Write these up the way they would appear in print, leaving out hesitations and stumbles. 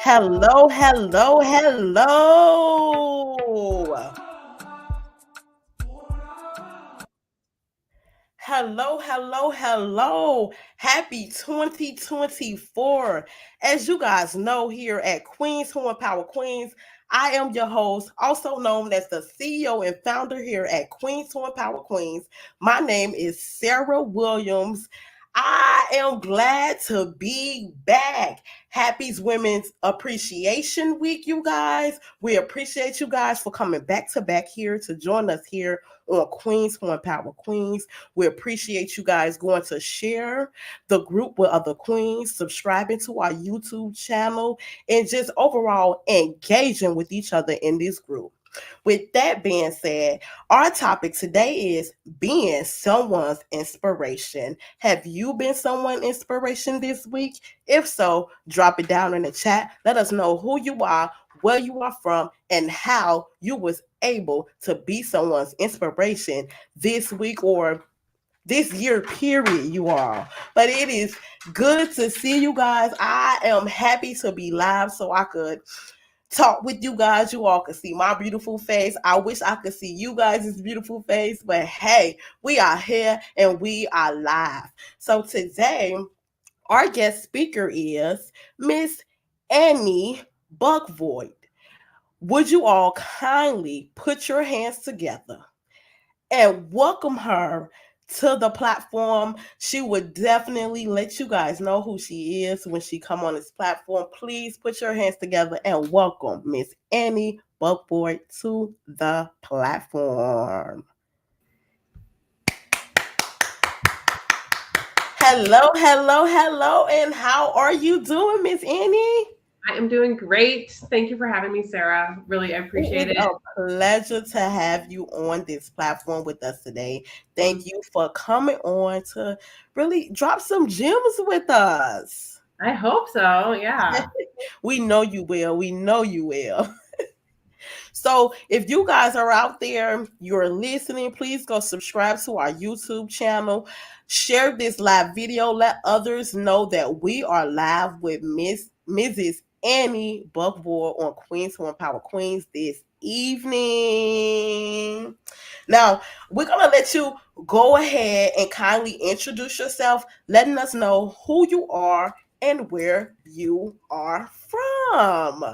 Hello, hello, hello. Hello, hello, hello. Happy 2024. As you guys know, here at Queens Horn Power Queens, I am your host, also known as the CEO and founder here at Queens Horn Power Queens. My name is Sarah Williams. I am glad to be back. Happy Women's Appreciation Week, you guys. We appreciate you guys for coming back to back here to join us here on Queens Horn Power Queens. We appreciate you guys going to share the group with other queens, subscribing to our YouTube channel, and just overall engaging with each other in this group. With that being said, our topic today is being someone's inspiration. Have you been someone's inspiration this week? If so, drop it down in the chat. Let us know who you are, where you are from, and how you was able to be someone's inspiration this week or this year period, you all. But it is good to see you guys. I am happy to be live so I could talk with you guys. You all can see my beautiful face. I wish I could see you guys' beautiful face, but hey, we are here and we are live. So today, our guest speaker is Miss Annie Buckvoigt. Would you all kindly put your hands together and welcome her to the platform? She would definitely let you guys know who she is when she come on this platform. Please put your hands together and welcome Miss Annie Buckvoigt to the platform. Hello, hello, hello, and how are you doing, Miss Annie? I am doing great. Thank you for having me, Sarah. Really, I appreciate It it. is a pleasure to have you on this platform with us today. Thank you for coming on to really drop some gems with us. I hope so. Yeah. We know you will. We know you will. So if you guys are out there, you're listening, please go subscribe to our YouTube channel. Share this live video. Let others know that we are live with Mrs. Annie Buckvoigt on Queens Horn Power Queens this evening. Now, we're going to let you go ahead and kindly introduce yourself, letting us know who you are and where you are from.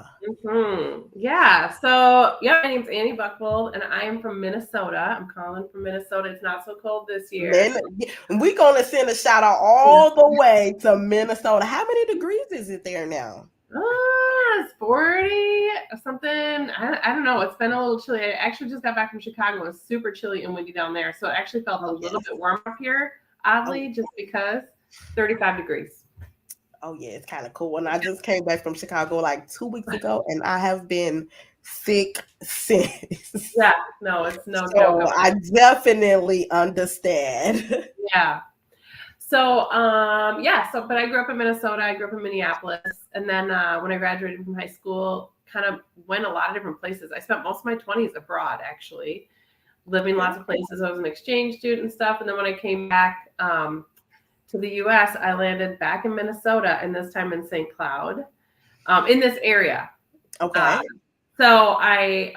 Yeah. So, yeah, my name's Annie Buckvoigt, and I am from Minnesota. I'm calling from Minnesota. It's not so cold this year. Man, we're gonna send a shout out all the way to Minnesota. How many degrees is it there now? It's 40 something. I don't know. It's been a little chilly. I actually just got back from Chicago. It was super chilly and windy down there. So it actually felt a little bit warm up here, oddly, just because 35 degrees. Oh yeah, it's kind of cool. And I just came back from Chicago like 2 weeks ago, and I have been sick since. Yeah, no, it's no joke. So I definitely understand. Yeah. So, but I grew up in Minnesota. I grew up in Minneapolis. And then when I graduated from high school, kind of went a lot of different places. I spent most of my 20s abroad, actually, living lots of places. I was an exchange student and stuff. And then when I came back to the U.S., I landed back in Minnesota, and this time in St. Cloud, in this area. Okay. So I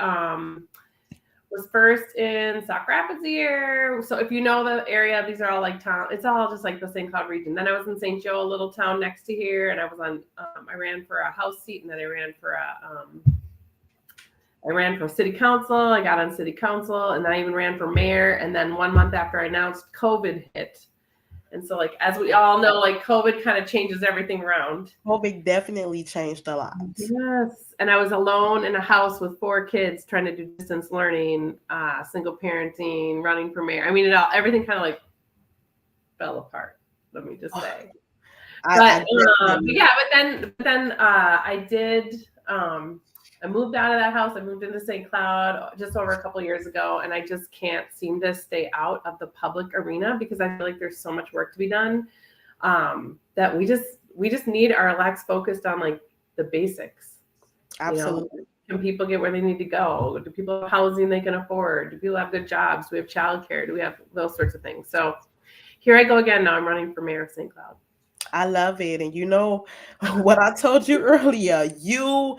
was first in Sauk Rapids here. So if you know the area, these are all like town. It's all just like the St. Cloud region. Then I was in St. Joe, a little town next to here, and I was on. I ran for a House seat, and then I ran for city council. I got on city council, and then I even ran for mayor. And then 1 month after I announced, COVID hit. And so, like, as we all know, like, COVID kind of changes everything around. COVID definitely changed a lot. Yes. And I was alone in a house with 4 kids trying to do distance learning, single parenting, running for mayor. I mean, everything kind of like fell apart, let me just say. But then I did, I moved out of that house. I moved into St. Cloud just over a couple of years ago, and I just can't seem to stay out of the public arena because I feel like there's so much work to be done that we just need our elects focused on like the basics. Absolutely. You know, can people get where they need to go? Do people have housing they can afford? Do people have good jobs? Do we have childcare? Do we have those sorts of things? So here I go again. Now I'm running for mayor of St. Cloud. I love it. And you know what I told you earlier, you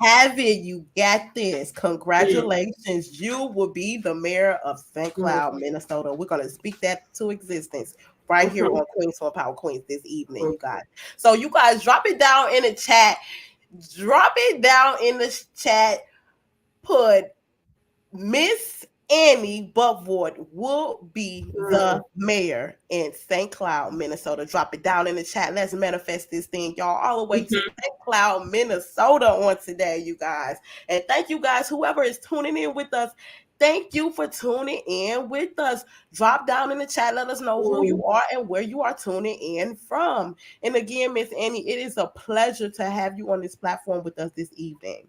have it. You got this. Congratulations. You will be the mayor of St. Cloud, Minnesota. We're going to speak that to existence right here on Queens for Power Queens this evening, you guys. So you guys drop it down in the chat. Drop it down in the chat. Put Miss Annie Butvoort will be the mayor in St. Cloud, Minnesota. Drop it down in the chat. Let's manifest this thing, y'all, all the way to St. Cloud, Minnesota on today, you guys. And thank you guys, whoever is tuning in with us. Thank you for tuning in with us. Drop down in the chat. Let us know who you are and where you are tuning in from. And again, Miss Annie, it is a pleasure to have you on this platform with us this evening.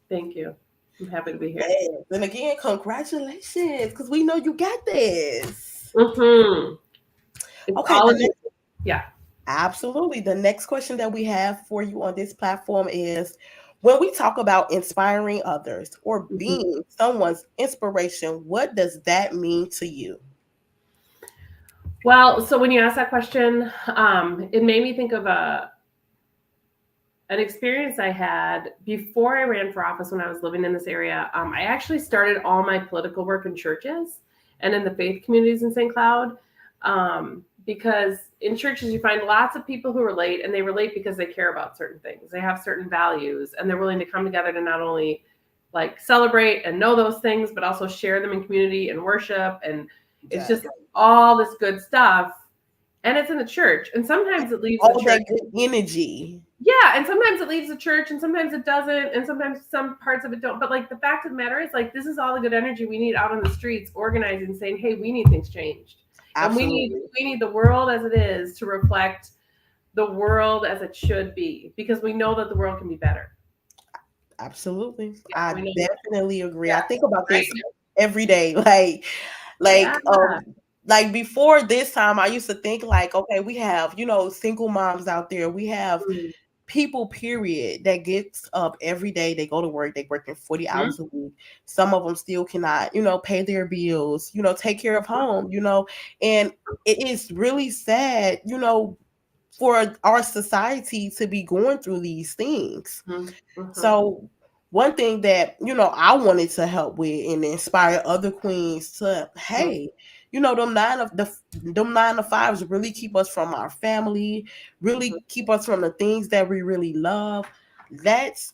Thank you. I'm happy to be here. Yes. And again, congratulations, because we know you got this. Okay. Yeah. Absolutely. The next question that we have for you on this platform is, when we talk about inspiring others or being someone's inspiration, what does that mean to you? Well, so when you asked that question, it made me think of an experience I had before I ran for office when I was living in this area. I actually started all my political work in churches and in the faith communities in St. Cloud, because in churches you find lots of people who relate, and they relate because they care about certain things. They have certain values, and they're willing to come together to not only like celebrate and know those things, but also share them in community and worship. And it's just all this good stuff. And it's in the church. And sometimes it leaves all that good energy. Yeah, and sometimes it leaves the church, and sometimes it doesn't, and sometimes some parts of it don't. But like the fact of the matter is, like, this is all the good energy we need out on the streets, organizing, saying, "Hey, we need things changed, Absolutely. and we need the world as it is to reflect the world as it should be, because we know that the world can be better." Absolutely, yeah, I definitely agree. Yeah, I think about this every day, like before this time, I used to think like, okay, we have, single moms out there. We have people, period, that gets up every day. They go to work. They working 40 hours a week. Some of them still cannot, pay their bills, take care of home, and it is really sad, for our society to be going through these things. So one thing that, I wanted to help with and inspire other queens to, hey, them 9 to 5s really keep us from our family, really keep us from the things that we really love. Let's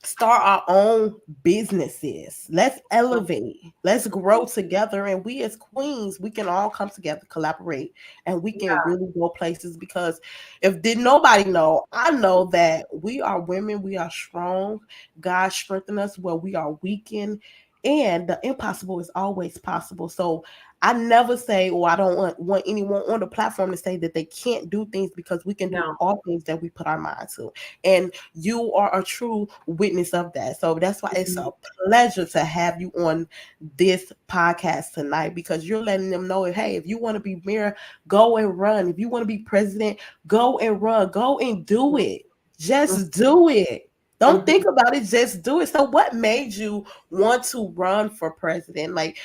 start our own businesses. Let's elevate. Let's grow together. And we as queens, we can all come together, collaborate, and we can really go places. Because if did nobody know, I know that we are women. We are strong. God strengthen us where we are weakened. And the impossible is always possible. So I never say, or I don't want anyone on the platform to say that they can't do things, because we can do all things that we put our mind to. And you are a true witness of that. So that's why it's a pleasure to have you on this podcast tonight, because you're letting them know, hey, if you want to be mayor, go and run. If you want to be president, go and run. Go and do it. Just do it. Don't think about it, just do it. So what made you want to run for president? Like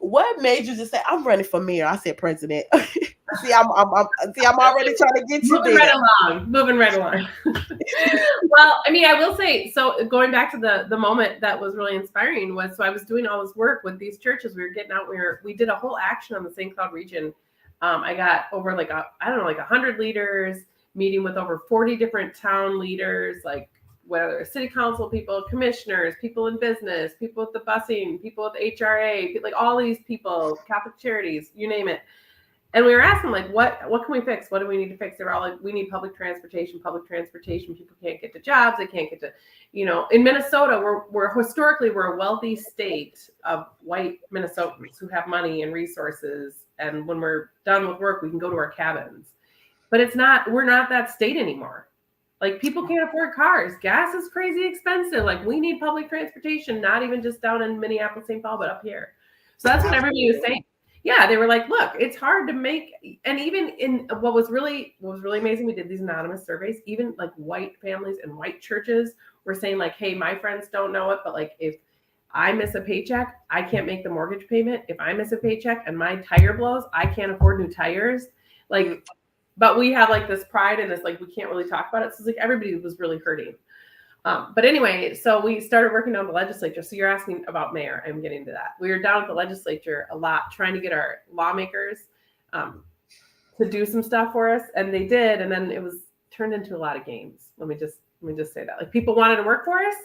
what made you just say, I'm running for mayor? I said president. See, I'm already trying to get you there. Moving right along. Well, I mean, I will say, so going back to the moment that was really inspiring was, so I was doing all this work with these churches. We were getting out, we did a whole action on the St. Cloud region. I got over 100 leaders, meeting with over 40 different town leaders, like whether city council people, commissioners, people in business, people with the busing, people with the HRA, like all these people, Catholic Charities, you name it. And we were asking, like, what can we fix? What do we need to fix? They're all like, we need public transportation. People can't get to jobs. They can't get to, in Minnesota, we're historically, we're a wealthy state of white Minnesotans who have money and resources. And when we're done with work, we can go to our cabins. But we're not that state anymore. Like, people can't afford cars. Gas is crazy expensive. Like, we need public transportation, not even just down in Minneapolis, St. Paul, but up here. So that's what everybody was saying. Yeah, they were like, look, it's hard to make. And even in what was really amazing, we did these anonymous surveys. Even like white families and white churches were saying, like, hey, my friends don't know it, but like, if I miss a paycheck, I can't make the mortgage payment. If I miss a paycheck and my tire blows, I can't afford new tires. Like, but we have like this pride in this, like, we can't really talk about it. So it's like everybody was really hurting. But anyway, so we started working on the legislature. So you're asking about mayor. I'm getting to that. We were down at the legislature a lot, trying to get our lawmakers to do some stuff for us, and they did. And then it was turned into a lot of games. Let me just say that. Like, people wanted to work for us,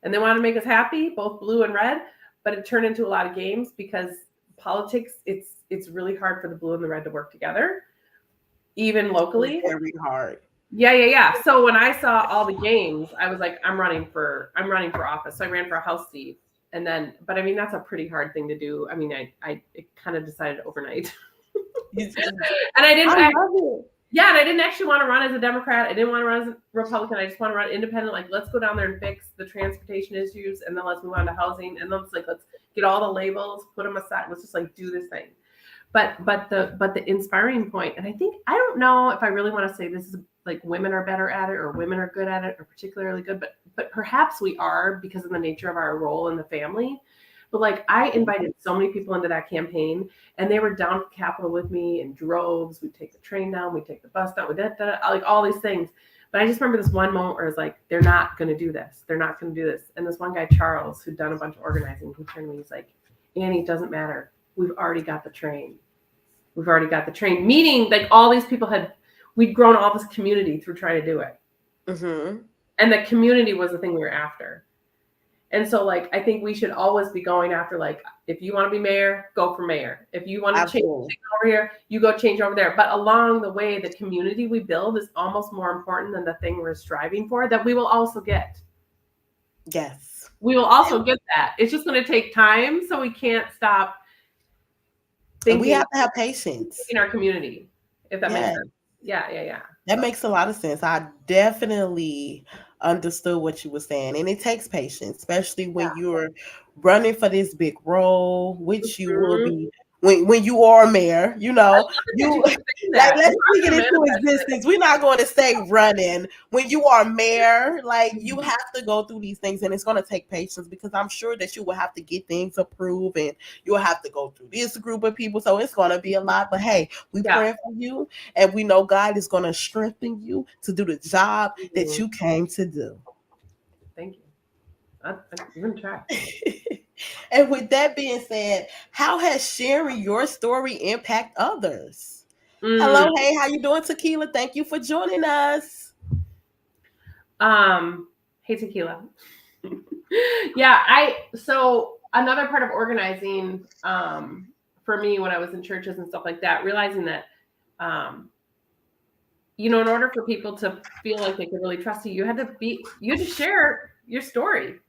and they wanted to make us happy, both blue and red. But it turned into a lot of games because politics, it's really hard for the blue and the red to work together, even locally. It's very hard. Yeah. So when I saw all the games, I was like, I'm running for office. So I ran for a House seat, and then, but I mean, that's a pretty hard thing to do. I mean, I kind of decided overnight, and I didn't. Yeah, and I didn't actually want to run as a Democrat. I didn't want to run as a Republican. I just want to run independent. Like, let's go down there and fix the transportation issues, and then let's move on to housing, and then let's get all the labels, put them aside. Let's just like do this thing. But the inspiring point, and I don't know if I really want to say this is like women are better at it or women are good at it or particularly good, but perhaps we are because of the nature of our role in the family. But like, I invited so many people into that campaign, and they were down to the Capitol with me in droves. We'd take the train down, we'd take the bus down, like all these things. But I just remember this one moment where it's like, they're not going to do this. They're not going to do this. And this one guy, Charles, who'd done a bunch of organizing, he turned to me, he's like, Annie, it doesn't matter. We've already got the train. We've already got the train. Meaning, like, all these people we'd grown all this community through trying to do it. Mm-hmm. And the community was the thing we were after. And so, like, I think we should always be going after, like, if you want to be mayor, go for mayor. If you want to change over here, you go change over there. But along the way, the community we build is almost more important than the thing we're striving for, that we will also get. Yes. We will also get that. It's just going to take time, so we can't stop thinking. And we have to have patience in our community, if that makes sense. Yeah. That makes a lot of sense. I definitely understood what you were saying. And it takes patience, especially when you're running for this big role, which you will be when you are mayor, you know, let's speak it into existence. We're not going to stay running. When you are mayor, like, you have to go through these things, and it's going to take patience, because I'm sure that you will have to get things approved, and you'll have to go through this group of people. So it's going to be a lot, but hey, we pray for you, and we know God is going to strengthen you to do the job that you came to do. Thank you. I'm going to try. And with that being said, how has sharing your story impact others? Hello, hey, how you doing, Tequila? Thank you for joining us. Hey, Tequila. So another part of organizing for me when I was in churches and stuff like that, realizing that, in order for people to feel like they could really trust you, you had to share your story.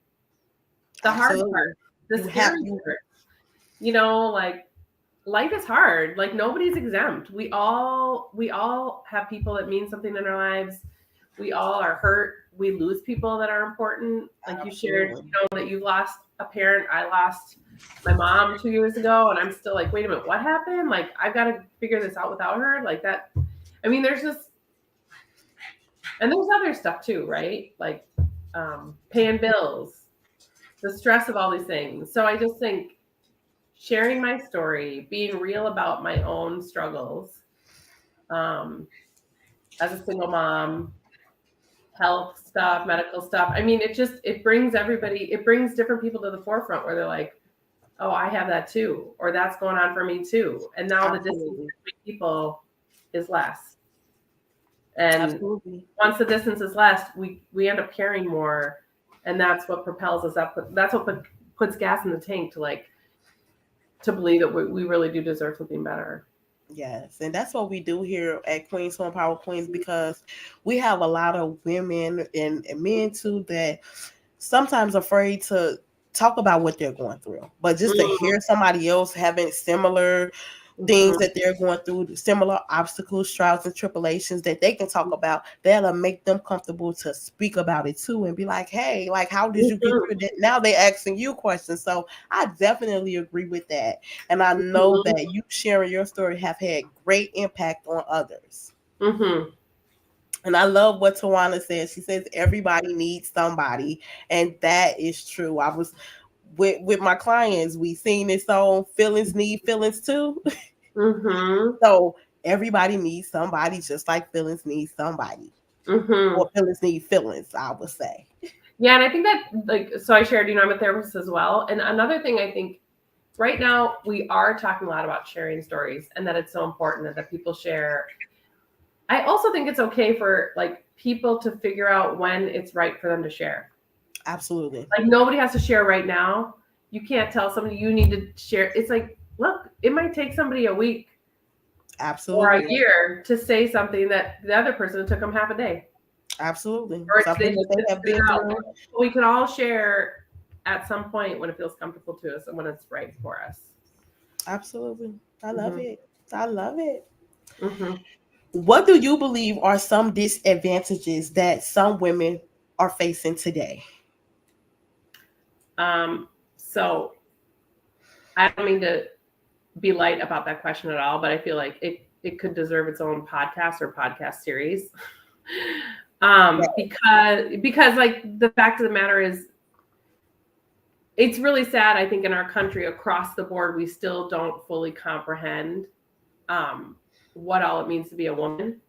The hard part. The scary part. Like, life is hard. Like, nobody's exempt. We all have people that mean something in our lives. We all are hurt. We lose people that are important. Like, you shared, that you lost a parent. I lost my mom 2 years ago, and I'm still like, wait a minute, what happened? Like, I've got to figure this out without her. Like that. I mean, there's other stuff too, right? Like, paying bills, the stress of all these things. So I just think sharing my story, being real about my own struggles, as a single mom, health stuff, medical stuff. I mean, it brings different people to the forefront where they're like, oh, I have that too, or that's going on for me too. And now the distance between people is less. And once the distance is less, we end up caring more. And that's what propels us up. That's what puts gas in the tank to believe that we really do deserve something better. Yes, and that's what we do here at Queens Home Power Queens, because we have a lot of women and men too that sometimes are afraid to talk about what they're going through. But just to hear somebody else having similar things that they're going through, similar obstacles, trials, and tribulations that they can talk about, that'll make them comfortable to speak about it too, and be like, hey, like, how did you get through that? Now they're asking you questions. So I definitely agree with that. And I know that you sharing your story have had great impact on others. And I love what Tawana says. She says everybody needs somebody, and that is true. I was with my clients, we sing this song, feelings need feelings too. So everybody needs somebody, just like feelings need somebody, Mm-hmm. or feelings need feelings, I would say. Yeah, and I think that, like, so I shared, I'm a therapist as well. And another thing I think right now we are talking a lot about sharing stories, and that it's so important that people share. I also think it's okay for like people to figure out when it's right for them to share. Absolutely. Like nobody has to share right now. You can't tell somebody you need to share. It's like, look, it might take somebody a week or a Absolutely. year to say something that the other person took them half a day. Absolutely. Or Something they that just they didn't have figure been it out. through. We can all share at some point when it feels comfortable to us and when it's right for us. Absolutely. I love it. I love it. Mm-hmm. What do you believe are some disadvantages that some women are facing today? So I don't mean to be light about that question at all, but I feel like it could deserve its own podcast or podcast series. Because like the fact of the matter is, it's really sad. I think in our country across the board, we still don't fully comprehend what all it means to be a woman.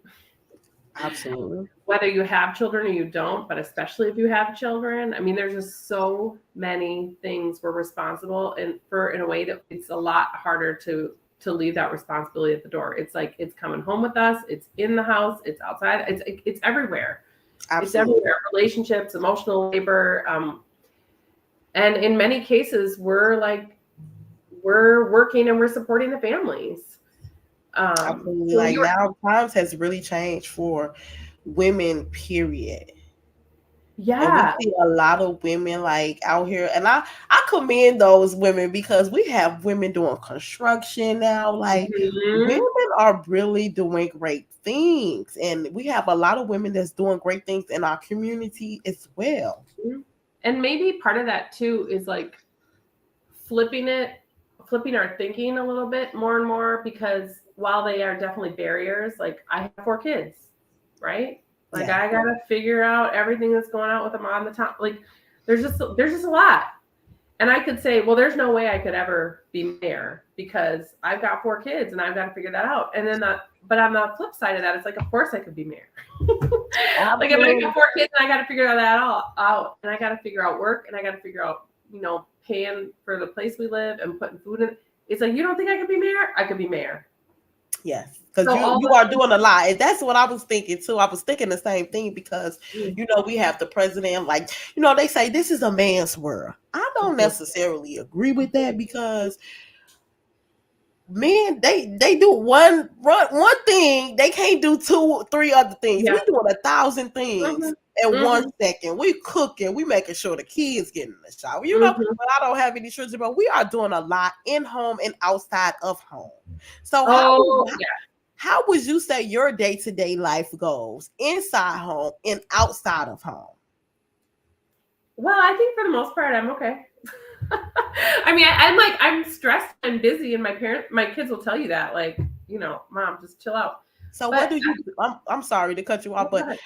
Absolutely. Whether you have children or you don't, but especially if you have children. I mean, there's just so many things we're responsible for in a way that it's a lot harder to leave that responsibility at the door. It's like it's coming home with us, it's in the house, it's outside, it's everywhere. Absolutely. It's everywhere. Relationships, emotional labor, and in many cases, we're working and we're supporting the families. Absolutely. So Like now, times has really changed for women, period. And we yeah, see a lot of women like out here, and I commend those women because we have women doing construction now. Like mm-hmm. women are really doing great things, and we have a lot of women that's doing great things in our community as well. And maybe part of that too is like flipping our thinking a little bit more and more, because while they are definitely barriers, like I have 4 kids, right? Like Yeah. I gotta figure out everything that's going on with them on the top. Like there's just a lot. And I could say, well, there's no way I could ever be mayor because I've got 4 kids and I've got to figure that out. And then but on the flip side of that, it's like, of course I could be mayor. Like if I got 4 kids and I got to figure that all out, and I got to figure out work, and I got to figure out, paying for the place we live and putting food in. It's like, you don't think I could be mayor? I could be mayor. Yes, because you are doing a lot. And that's what I was thinking too. I was thinking the same thing because, we have the president, like, they say this is a man's world. I don't necessarily agree with that because men, they do one thing. They can't do 2, 3 other things. Yeah. We're doing 1,000 things in 1 second. We cooking. We making sure the kids get in the shower. But I don't have any children, but we are doing a lot in home and outside of home. So how would you say your day-to-day life goes inside home and outside of home? Well, I think for the most part, I'm okay. I mean, I'm stressed and busy, and my kids will tell you that, like, Mom, just chill out. So what do you do? I'm sorry to cut you off, but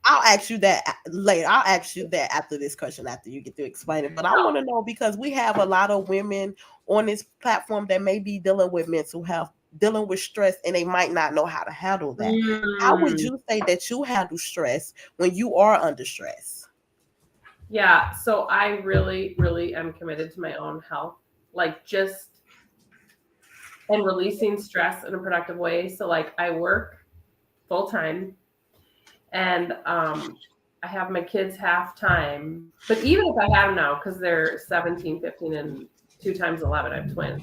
I'll ask you that later. I'll ask you that after this question, after you get to explain it. But I want to know, because we have a lot of women on this platform that may be dealing with mental health, dealing with stress, and they might not know how to handle that. How would you say that you handle stress when you are under stress? Yeah, so I really, really am committed to my own health, like and releasing stress in a productive way. So like I work full time, and I have my kids half time. But even if I have them now, because they're 17, 15, and 2 times 11, I have twins.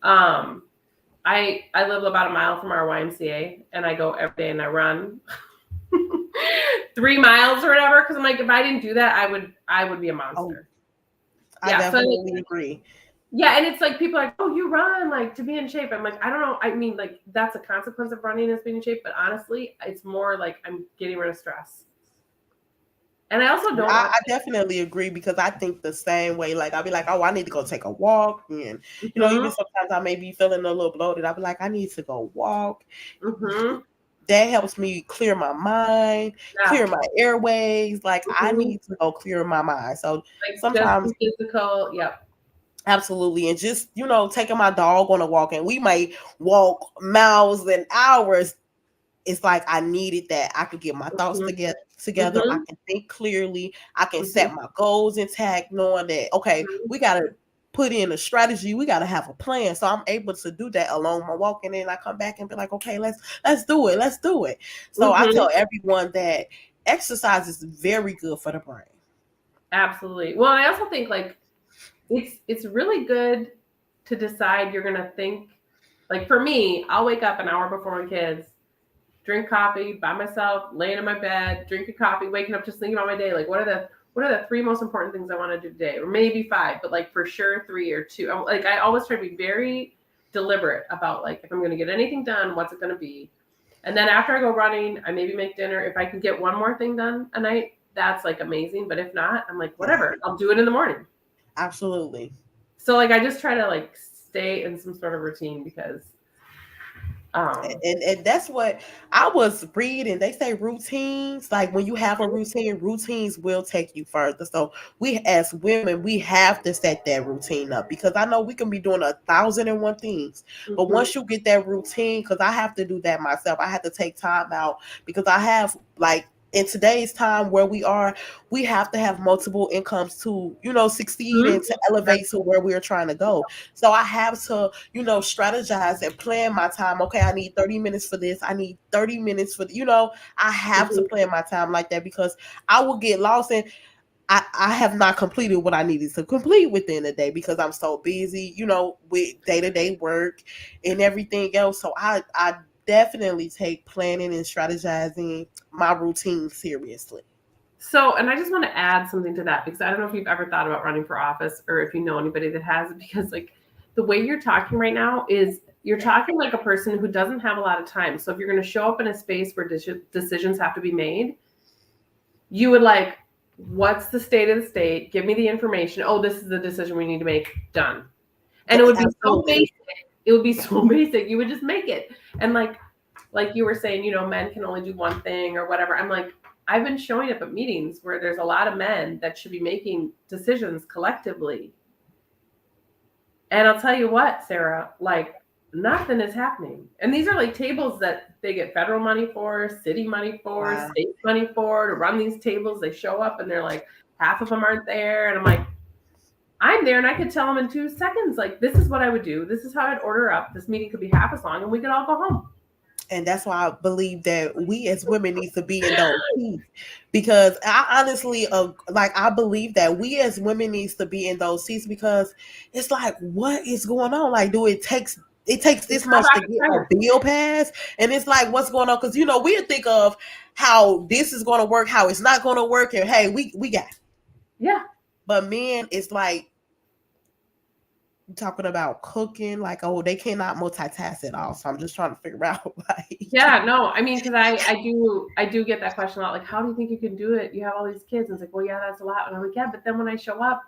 I live about a mile from our YMCA, and I go every day and I run 3 miles or whatever. Because I'm like, if I didn't do that, I would be a monster. I definitely agree. Yeah, and it's like people are like, oh, you run like to be in shape. I'm like, I don't know. I mean, like that's a consequence of running is being in shape, but honestly, it's more like I'm getting rid of stress. And I also don't. I definitely agree, because I think the same way. Like I'll be like, oh, I need to go take a walk, and even sometimes I may be feeling a little bloated. I'll be like, I need to go walk. That helps me clear my mind, clear my airways. Like I need to go clear my mind. So like sometimes physical, Absolutely. And just, taking my dog on a walk, and we might walk miles and hours. It's like I needed that. I could get my thoughts Mhm. together. I Mhm. can think clearly. I can set Mhm. my goals intact, knowing that, okay, Mhm. we got to put in a strategy. We got to have a plan. So I'm able to do that along my walk. And then I come back and be like, okay, let's do it. Let's do it. So I tell Mhm. everyone that exercise is very good for the brain. Absolutely. Well, I also think like it's really good to decide you're gonna think. Like for me, I'll wake up an hour before my kids, drink coffee by myself, laying in my bed, drinking coffee, waking up just thinking about my day. Like what are the three most important things I want to do today? Or maybe five, but like for sure three or two. Like I always try to be very deliberate about like if I'm gonna get anything done, what's it gonna be? And then after I go running, I maybe make dinner. If I can get one more thing done a night, that's like amazing. But if not, I'm like, Yeah, whatever, I'll do it in the morning. absolutely. So like I just try to like stay in some sort of routine because um And that's what I was reading. They say routines, like when you have a routine, routines will take you further. So we as women, we have to set that routine up, because I know we can be doing 1,001 things. But mhm, once you get that routine, because I have to do that myself, I have to take time out, because I have, like, in today's time where we are, we have to have multiple incomes to, succeed mhm, and to elevate to where we're trying to go. So I have to, strategize and plan my time. Okay, I need 30 minutes for this. I need 30 minutes for, I have to mhm. plan my time like that, because I will get lost, and I have not completed what I needed to complete within the day, because I'm so busy, with day-to-day work and everything else. So I definitely take planning and strategizing my routine seriously. So, and I just want to add something to that because I don't know if you've ever thought about running for office or if you know anybody that has, because like the way you're talking right now is you're talking like a person who doesn't have a lot of time. So if you're going to show up in a space where decisions have to be made, you would like, what's the state of the state? Give me the information. Oh, this is the decision we need to make. Done. And it would be so Absolutely. basic. It would be so basic. You would just make it. And like you were saying, men can only do one thing or whatever. I'm like, I've been showing up at meetings where there's a lot of men that should be making decisions collectively. And I'll tell you what, Sarah, like nothing is happening. And these are like tables that they get federal money for, city money for, Wow. state money for to run these tables. They show up and they're like, half of them aren't there. And I'm like, I'm there and I could tell them in 2 seconds, like, this is what I would do. This is how I'd order up. This meeting could be half as long and we could all go home. And that's why I believe that we as women need to be in those seats, because I honestly, like, I believe that we as women needs to be in those seats, because it's like, what is going on? Like, it takes It's this not much to rocket get a science. bill passed, and it's like, what's going on? Because we think of how this is going to work, how it's not going to work, and hey, we got it. Yeah. But men, it's like talking about cooking, like, oh, they cannot multitask at all. So I'm just trying to figure out, like, Yeah, no, I mean, because I do get that question a lot. Like, how do you think you can do it? You have all these kids. And it's like, well, yeah, that's a lot. And I'm like, yeah, but then when I show up,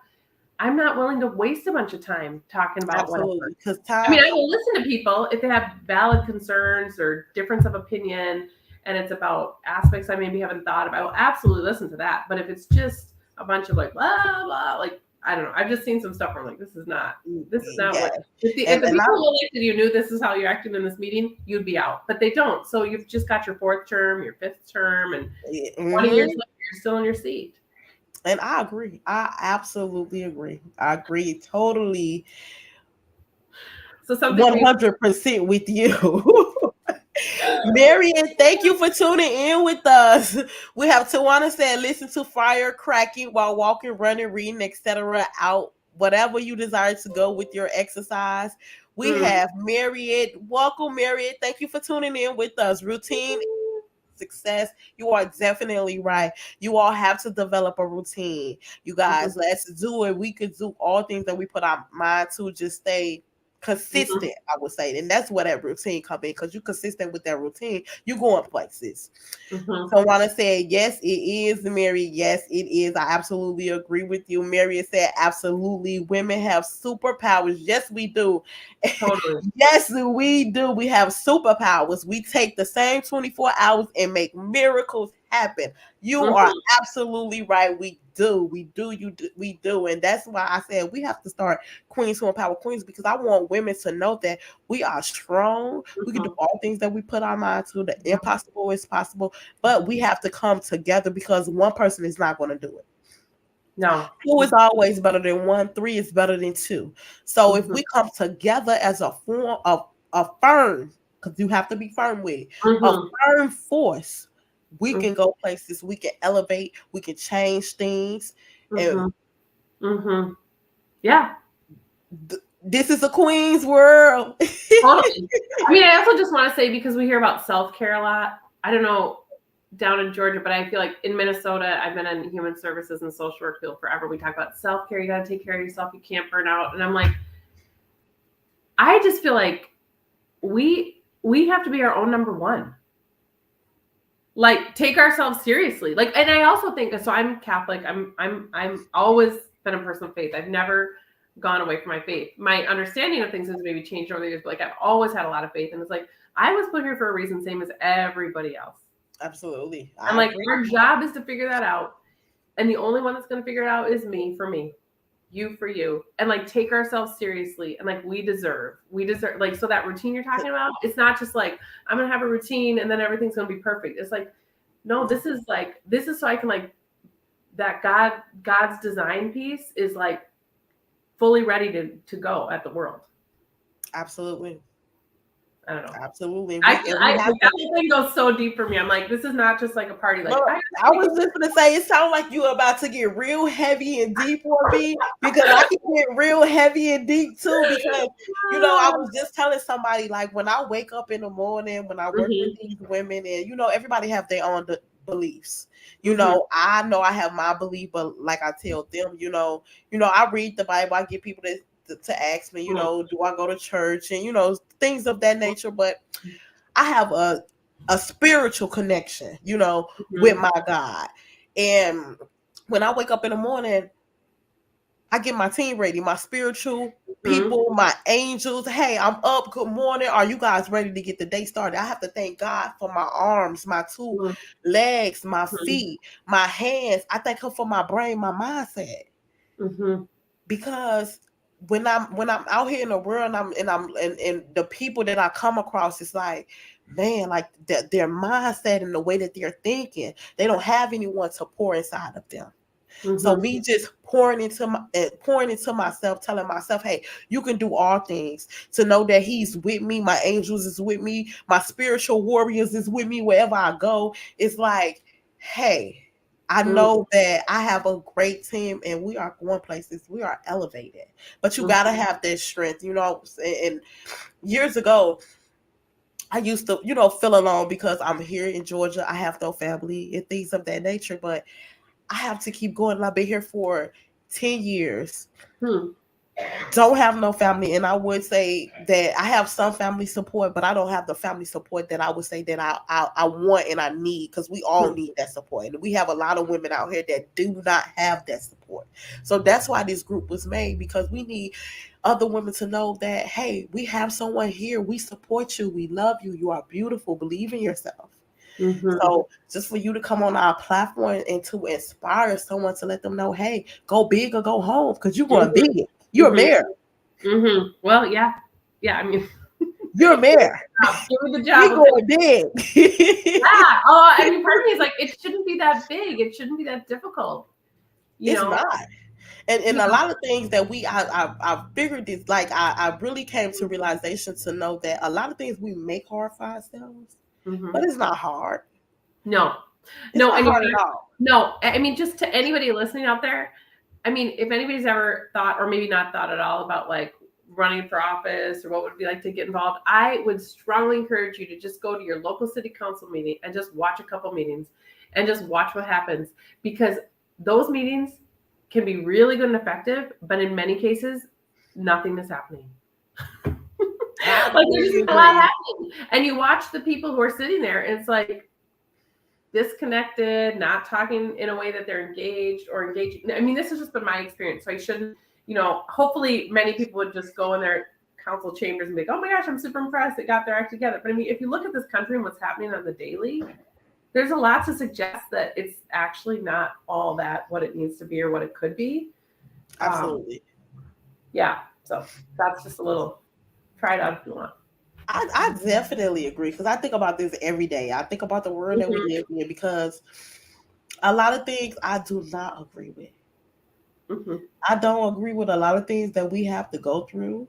I'm not willing to waste a bunch of time talking about whatever. absolutely, because I mean, time. I will listen to people if they have valid concerns or difference of opinion, and it's about aspects I maybe haven't thought about. I will absolutely listen to that. But if it's just a bunch of like blah blah, like I don't know, I've just seen some stuff where I'm like, this is not Yeah, what. If the and I, people who elected you knew this is how you're acting in this meeting, you'd be out. But they don't. So you've just got your fourth term, your fifth term, and 20 years mhm, later, you're still in your seat. and I agree. I absolutely agree. I agree totally, So something we 100% with you. Marion, thank you for tuning in with us. We have Tawana said, listen to fire cracking while walking, running, reading, etc. out whatever you desire to go with your exercise. We mm, have Marriott. Welcome, Marriott. Thank you for tuning in with us. Routine success. You are definitely right. You all have to develop a routine. You mhm, guys, let's do it. We could do all things that we put our mind to. Just stay mhm, consistent, I would say. And that's where that routine come in, because you're consistent with that routine. You going places. mhm. So I want to say, yes, it is, Mary. Yes, it is. I absolutely agree with you. Mary said, absolutely. Women have superpowers. Yes, we do. Totally. Yes, we do. We have superpowers. We take the same 24 hours and make miracles happen. You Mhm. are absolutely right. We do. We do. And that's why I said we have to start Queens Who Empower Queens, because I want women to know that we are strong. We can do Mhm. all things that we put our mind to. The impossible is possible, but we have to come together, because one person is not going to do it. No. 2 is always better than 1. 3 is better than 2. So if Mhm. we come together as a form of a firm, because you have to be firm with it, a Mhm. firm force, we Mhm. can go places, we can elevate, we can change things. And Mhm. Mhm. Yeah. this is a queen's world. Totally. I mean, I also just want to say, because we hear about self-care a lot. I don't know down in Georgia, but I feel like in Minnesota, I've been in human services and social work field forever. We talk about self-care. You got to take care of yourself. You can't burn out. And I'm like, I just feel like we have to be our own number one. Like, take ourselves seriously. Like, and I also think, so I'm Catholic. I'm always been a person of faith. I've never gone away from my faith. My understanding of things has maybe changed over the years, but like, I've always had a lot of faith. And it's like, I was put here for a reason, same as everybody else. Absolutely. And I like, agree. our job is to figure that out. And the only one that's going to figure it out is me for me, you for you. And like, take ourselves seriously. And like, we deserve, like, so that routine you're talking about, it's not just like, I'm going to have a routine and then everything's going to be perfect. It's like, no, this is so I can, like, that God's design piece is like fully ready to go at the world. Absolutely. I don't know. Absolutely. The have to. whole thing goes so deep for me. I'm like, this is not just like a party. Like, Well, I was just gonna say, it sounds like you're about to get real heavy and deep for me, because I can get real heavy and deep too. Because I was just telling somebody, like, when I wake up in the morning, when I work with these women, and everybody have their own beliefs. I know I have my belief, but like I tell them, I read the Bible. I get people to ask me, do I go to church, and things of that nature. But I have a spiritual connection, with my God. And when I wake up in the morning, I get my team ready, my spiritual people, my angels. Hey, I'm up. Good morning. Are you guys ready to get the day started? I have to thank God for my arms, my 2 legs, my feet, my hands. I thank Him for my brain, my mindset. Because when I'm out here in the world, and the people that I come across, it's like, man, like their mindset and the way that they're thinking, they don't have anyone to pour inside of them. So me just pouring into myself, telling myself, hey, you can do all things, to know that He's with me, my angels is with me, my spiritual warriors is with me wherever I go. It's like, hey, I know that I have a great team and we are going places. We are elevated. But you got to have that strength, and years ago, I used to, feel alone because I'm here in Georgia. I have no family and things of that nature, but I have to keep going. And I've been here for 10 years. Don't have no family. And I would say that I have some family support, but I don't have the family support that I would say that I want and I need, because we all need that support. And we have a lot of women out here that do not have that support. So that's why this group was made, because we need other women to know that, hey, we have someone here. We support you. We love you. You are beautiful. Believe in yourself. So just for you to come on our platform and to inspire someone, to let them know, hey, go big or go home, because you're going big. You're a mayor. Well, yeah. I mean, you're a mayor. Give me the job. We going big. Yeah. Oh, I mean, part of me is like, it shouldn't be that big. It shouldn't be that difficult. It's not. And a lot of things that I figured this, like I really came to realization to know that a lot of things we make hard for ourselves, but it's not hard. No, not hard at all. No, I mean, just to anybody listening out there, I mean, if anybody's ever thought, or maybe not thought at all, about like running for office or what would it be like to get involved, I would strongly encourage you to just go to your local city council meeting and just watch a couple meetings and just watch what happens, because those meetings can be really good and effective, but in many cases, nothing is happening. Like, there's just a lot happening. And you watch the people who are sitting there, and it's like disconnected, not talking in a way that they're engaged or engaging. I mean, this has just been my experience. So I shouldn't, hopefully many people would just go in their council chambers and be like, oh my gosh, I'm super impressed. They got their act together. But I mean, if you look at this country and what's happening on the daily, there's a lot to suggest that it's actually not all that what it needs to be or what it could be. Absolutely. Yeah. So that's just a little, try it out if you want. I definitely agree because I think about this every day. I think about the world that we live in because a lot of things I do not agree with. I don't agree with a lot of things that we have to go through.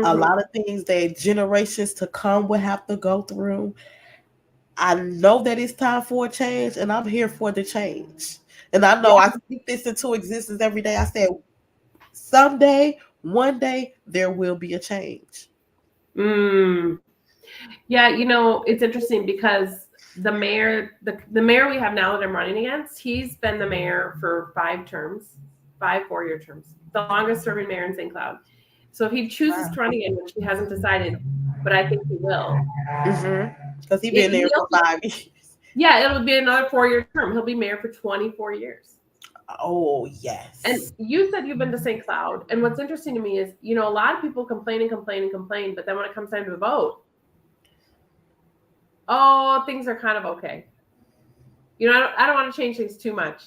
A lot of things that generations to come will have to go through. I know that it's time for a change, and I'm here for the change. And I know I speak this into existence every day. I said, someday, one day, there will be a change. Yeah, it's interesting because the mayor we have now that I'm running against, he's been the mayor for 5 terms, 5 4-year terms, the longest serving mayor in St. Cloud. So if he chooses to run again, which he hasn't decided, but I think he will. Because he's been there for 5 years. Yeah, it'll be another 4-year term. He'll be mayor for 24 years. Oh, yes. And you said you've been to St. Cloud. And what's interesting to me is, a lot of people complain, but then when it comes time to vote, things are kind of okay. I don't want to change things too much.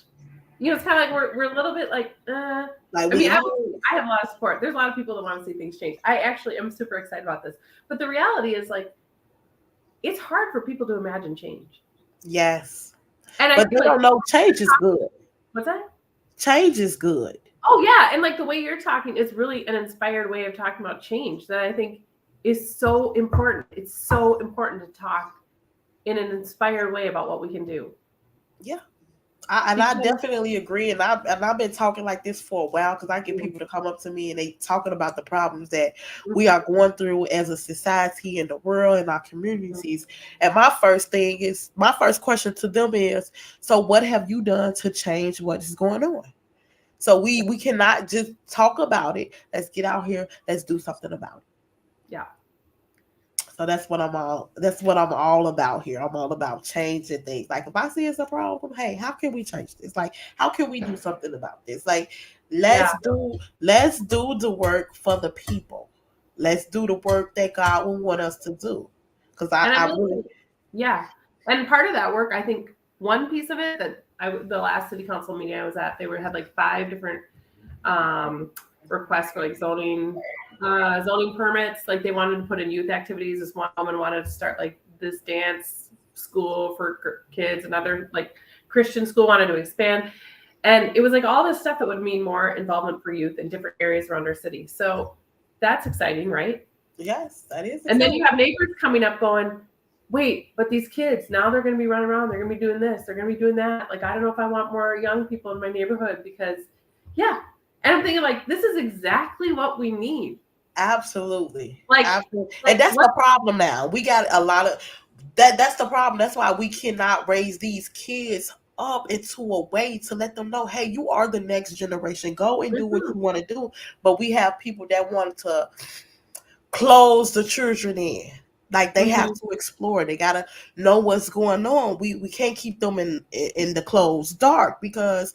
It's kind of like we're a little bit like, I have a lot of support. There's a lot of people that want to see things change. I actually am super excited about this. But the reality is, like, it's hard for people to imagine change. Yes. But they don't know change is good. What's that? Change is good. Oh, yeah. And like the way you're talking is really an inspired way of talking about change that I think is so important. It's so important to talk in an inspired way about what we can do. Yeah. I definitely agree. And I've been talking like this for a while because I get people to come up to me and they talking about the problems that we are going through as a society in the world and our communities. And my first question to them is, so what have you done to change what is going on? So we cannot just talk about it. Let's get out here. Let's do something about it. Yeah. So that's what I'm all about here. I'm all about changing things. Like if I see it's a problem, hey, how can we change this? Like, how can we do something about this? Like, let's do the work for the people. Let's do the work that God will want us to do. Because yeah. And part of that work, I think one piece of it that the last city council meeting I was at, they had like 5 different requests for like zoning permits. Like they wanted to put in youth activities. This one woman wanted to start like this dance school for kids. Another like Christian school wanted to expand. And it was like all this stuff that would mean more involvement for youth in different areas around our city. So that's exciting, right? Yes, that is exciting. And then you have neighbors coming up going, wait, but these kids, now they're going to be running around. They're going to be doing this. They're going to be doing that. Like, I don't know if I want more young people in my neighborhood because, yeah. And I'm thinking, like, this is exactly what we need. Absolutely. Absolutely. And that's the problem now. We got a lot of that. That's the problem. That's why we cannot raise these kids up into a way to let them know, hey, you are the next generation. Go and do what you want to do. But we have people that want to close the children in. Like they have to explore. They gotta know what's going on. We can't keep them in the closed dark because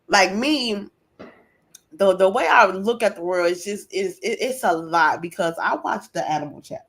like me, the way I look at the world is just it's a lot because I watch the Animal Channel.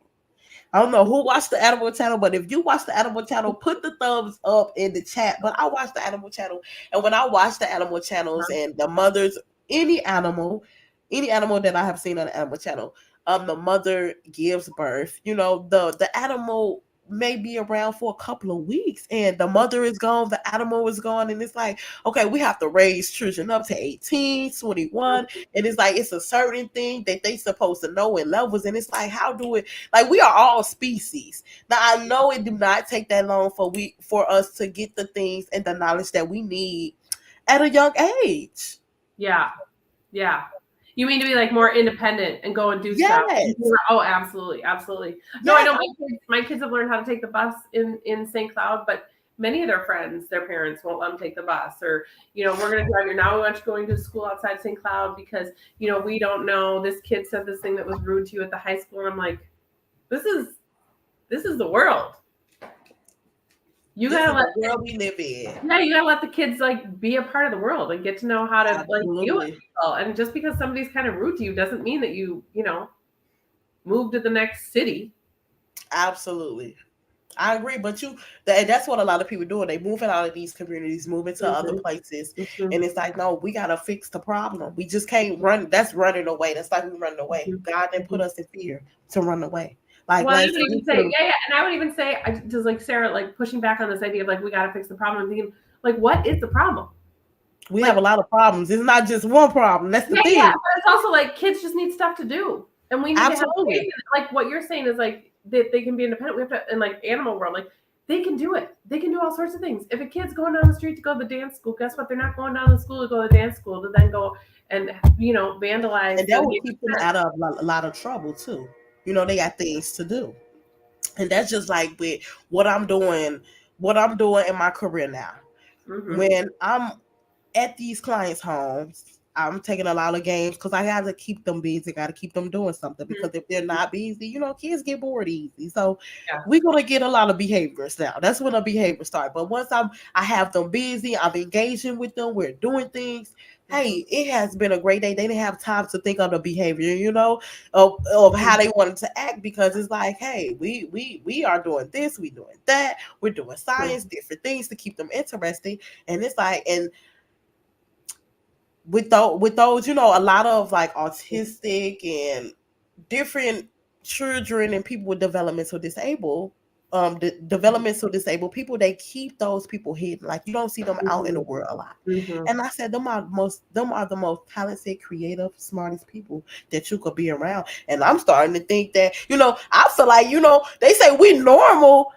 I don't know who watched the Animal Channel, but if you watch the Animal Channel, put the thumbs up in the chat. But I watch the Animal Channel, and when I watch the Animal Channels and the mothers, any animal that I have seen on the Animal Channel, the mother gives birth. The animal may be around for a couple of weeks and the mother is gone, the animal is gone, and it's like, okay, we have to raise children up to 18, 21, and it's like it's a certain thing that they supposed to know in levels, and it's like, how do it, like, we are all species. Now I know it do not take that long for us to get the things and the knowledge that we need at a young age. Yeah You mean to be like more independent and go and do stuff? Oh, absolutely. No, I know my kids have learned how to take the bus in St. Cloud, but many of their friends, their parents won't let them take the bus, or we're going to drive you. Now we want you going to school outside St. Cloud because we don't know, this kid said this thing that was rude to you at the high school. And I'm like, this is the world. You gotta let the world we live in. Yeah, you gotta let the kids like be a part of the world and get to know how to like deal with people. And just because somebody's kind of rude to you doesn't mean that you move to the next city. Absolutely. I agree, but that's what a lot of people do. They moving out of these communities, moving to other Mhm. places, Mhm. and it's like, no, we gotta fix the problem. We just can't run. That's running away. That's like we running away. Mhm. God didn't put Mhm. us in fear to run away. Like Well, I let's would get even say, to. yeah, yeah, and I would even say, just like Sarah, like pushing back on this idea of like we got to fix the problem. I'm thinking, like, what is the problem? We have Like, a lot of problems. It's not just one problem. That's the yeah, yeah, thing. but it's also like kids just need stuff to do, and we need to have faith. Absolutely. Like what you're saying is like that they can be independent. We have to, in like animal world, like they can do it. They can do all sorts of things. If a kid's going down the street to go to the dance school, guess what? They're not going down to school to go to the dance school to then go and vandalize And that the will neighbor's keep them fence. out of a lot of trouble too. They got things to do. And that's just like with what I'm doing, in my career now. Mm-hmm. When I'm at these clients' homes, I'm taking a lot of games because I got to keep them busy, got to keep them doing something Mm-hmm. because if they're not busy, kids get bored easy. So Yeah. we're gonna get a lot of behaviors now. That's when a behavior starts. But once I have them busy, I'm engaging with them, we're doing things. Hey, it has been a great day. They didn't have time to think of the behavior, of how they wanted to act because it's like, hey, we are doing this, we doing that, we're doing science, different things to keep them interested. And it's like, and with those, a lot of like autistic and different children and people with developmental disabled people, they keep those people hidden. Like you don't see them out in the world a lot. Mm-hmm. And I said them are the most talented, creative, smartest people that you could be around. And I'm starting to think that, I feel like, they say we normal.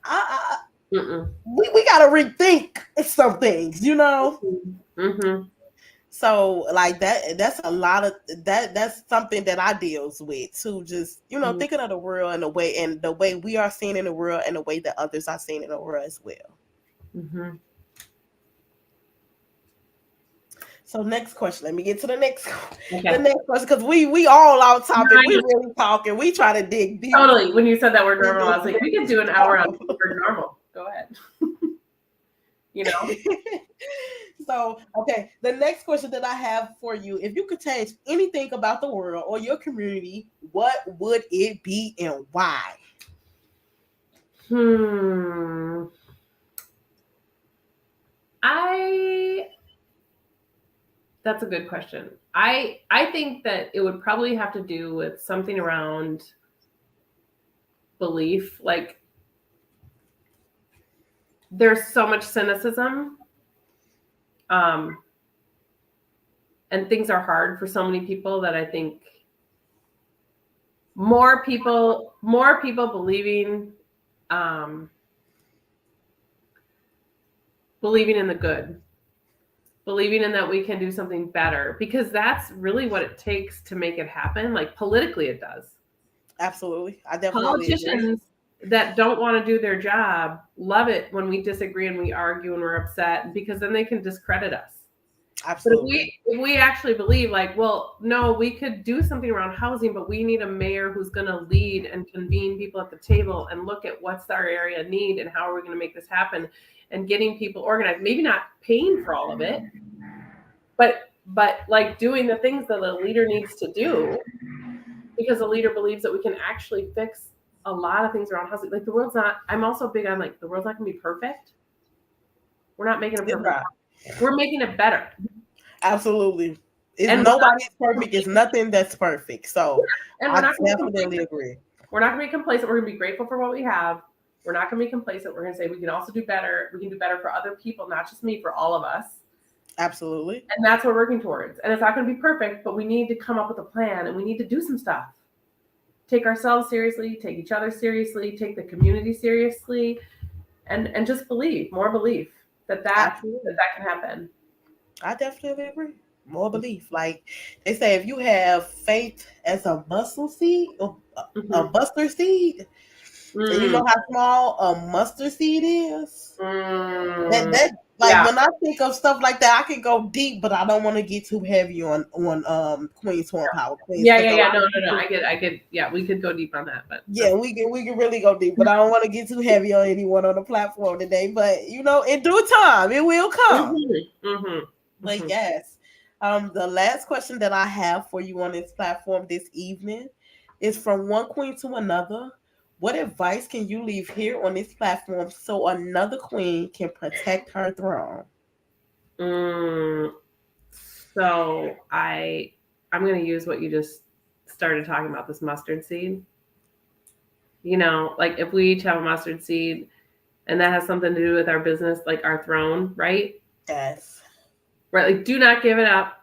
I, we got to rethink some things. Mm-hmm. So like that's a lot of that's something that I deals with too. Just thinking of the world and the way we are seeing in the world and the way that others are seeing in the world as well. Mm-hmm. So next question. Let me get to the next Okay. question because we all off topic. No, We really talking. We try to dig deep. totally. When you said that word normal, I was like, we could do an hour on the word normal. Go ahead. So, okay, the next question that I have for you, if you could change anything about the world or your community, what would it be and why? That's a good question. I think that it would probably have to do with something around belief. Like there's so much cynicism. And things are hard for so many people that I think more people believing in the good, believing in that we can do something better, because that's really what it takes to make it happen. Like politically it does. Absolutely. I definitely Politicians that don't want to do their job love it when we disagree and we argue and we're upset, because then they can discredit us. Absolutely. But if we actually believe, like, well, no, we could do something around housing, but we need a mayor who's going to lead and convene people at the table and look at what's our area need and how are we going to make this happen, and getting people organized. Maybe not paying for all of it, but like doing the things that a leader needs to do, because the leader believes that we can actually fix a lot of things around housing. Like the world's not. I'm also big on like the world's not going to be perfect. We're not making it perfect. We're making it better. Absolutely. Nobody's perfect. It's nothing that's perfect. So I definitely agree. We're not going to be complacent. We're going to be grateful for what we have. We're not going to be complacent. We're going to say we can also do better. We can do better for other people, not just me, for all of us. Absolutely. And that's what we're working towards. And it's not going to be perfect, but we need to come up with a plan and we need to do some stuff. Take ourselves seriously, take each other seriously, take the community seriously, and just believe, more belief that can happen. I definitely agree. More belief. Like they say, if you have faith as a mustard seed, a mustard seed, and you know how small a mustard seed is. When I think of stuff like that, I can go deep, but I don't want to get too heavy on Queen's Horn Power Queens. No. I get. Yeah, we could go deep on that, but yeah, we can really go deep, but I don't want to get too heavy on anyone on the platform today. But in due time, it will come. But yes, the last question that I have for you on this platform this evening is from one queen to another. What advice can you leave here on this platform so another queen can protect her throne? So I'm going to use what you just started talking about, this mustard seed. You know, like if we each have a mustard seed and that has something to do with our business, like our throne, right? Yes. Right. Like, do not give it up.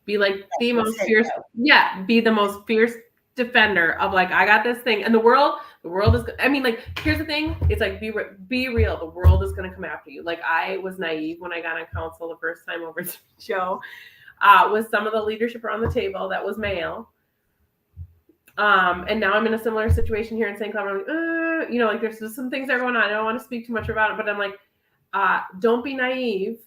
Be like the most fierce. Yeah. Be the most fierce defender of like, I got this thing. And the world is, I mean, like, here's the thing. It's like, be real. The world is going to come after you. Like, I was naive when I got on council the first time over to the show, with some of the leadership around the table that was male. And now I'm in a similar situation here in St. Cloud. I'm like, you know, like there's just some things that are going on. I don't want to speak too much about it, but I'm like, don't be naive.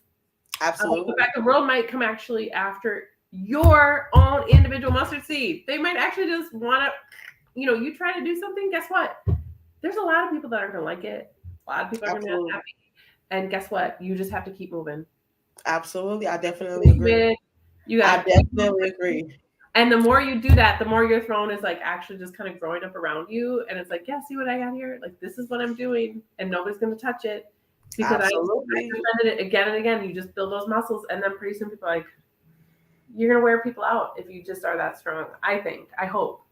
Absolutely. In fact, the world might come actually after your own individual mustard seed. They might actually just want to, you know, you try to do something. Guess what? There's a lot of people that aren't going to like it. A lot of people are going to be unhappy. And guess what? You just have to keep moving. Absolutely. I definitely agree. I definitely agree. And the more you do that, the more your throne is like actually just kind of growing up around you. And it's like, yeah, see what I got here? Like, this is what I'm doing. And nobody's going to touch it. Because I defended it again and again. You just build those muscles. And then pretty soon people are like, you're going to wear people out if you just are that strong. I think. I hope.